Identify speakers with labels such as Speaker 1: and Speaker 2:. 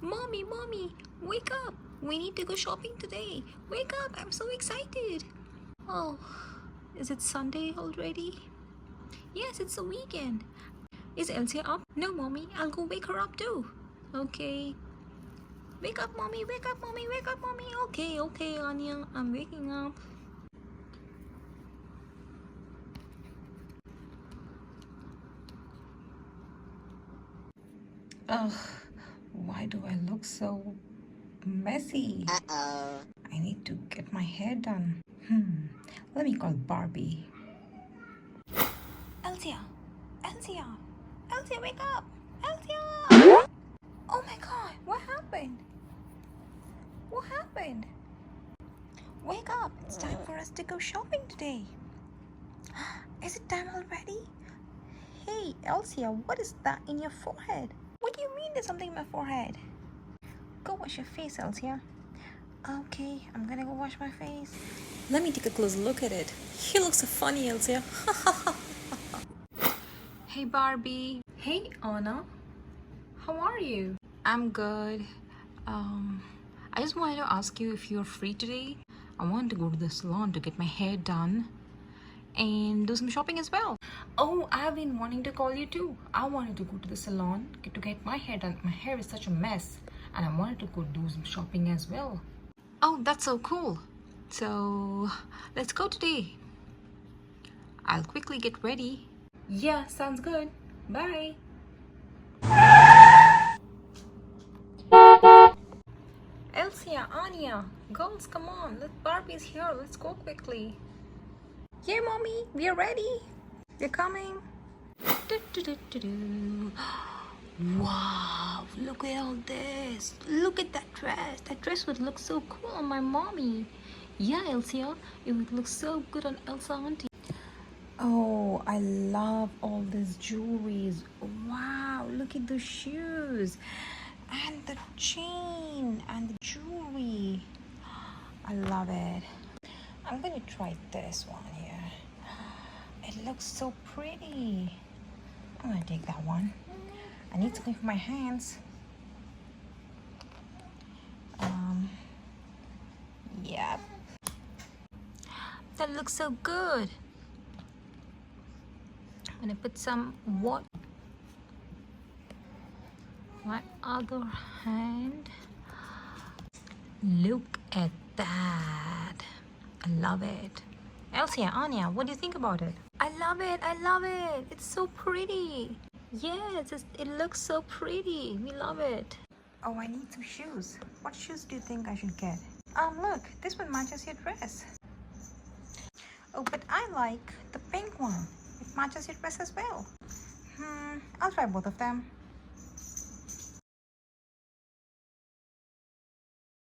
Speaker 1: Mommy, mommy, wake up. We need to go shopping today. Wake up, I'm so excited. Oh, is it Sunday already? Yes, it's a weekend. Is Elsia up? No, mommy, I'll go wake her up too. Okay. Wake up, mommy, wake up, mommy, wake up, mommy. Okay, okay, Ania, I'm waking up. Ugh, why do I look so messy?
Speaker 2: Uh-oh.
Speaker 1: I need to get my hair done. Let me call Barbie. Elsia! Elsia! Elsia, wake up! Elsia! Oh my god, what happened? What happened? Wake up! It's time for us to go shopping today. Is it time already? Hey, Elsia, what is that in your forehead? What do you mean there's something in my forehead? Go wash your face, Elsia. Okay, I'm gonna go wash my face. Let me take a close look at it. You look so funny, Elsia. Hey, Barbie. Hey, Anna. How are you? I'm good. I just wanted to ask you if you're free today. I want to go to the salon to get my hair done and do some shopping as well. Oh, I've been wanting to call you too. I wanted to go to the salon to get my hair done. My hair is such a mess and I wanted to go do some shopping as well. Oh, that's so cool. So let's go today. I'll quickly get ready. Yeah, sounds good. Bye. Elsia, Ania, girls, come on. Barbie's here. Let's go quickly. Yeah, mommy, we are ready. We're coming. Wow, look at all this. Look at that dress. That dress would look so cool on my mommy. Yeah, Elsia, it would look so good on Elsa auntie. Oh, I love all these jewelries. Wow, look at the shoes and the chain and the jewelry. I love it. I'm gonna try this one here. It looks so pretty. I'm gonna take that one. I need something for my hands. Yep. That looks so good. I'm gonna put some water. My other hand. Look at that. I love it. Elsia, Ania, what do you think about it? I love it. I love it. It's so pretty. Yes, it looks so pretty. We love it. Oh, I need some shoes. What shoes do you think I should get? Look, this one matches your dress. Oh, but I like the pink one. It matches your dress as well. I'll try both of them.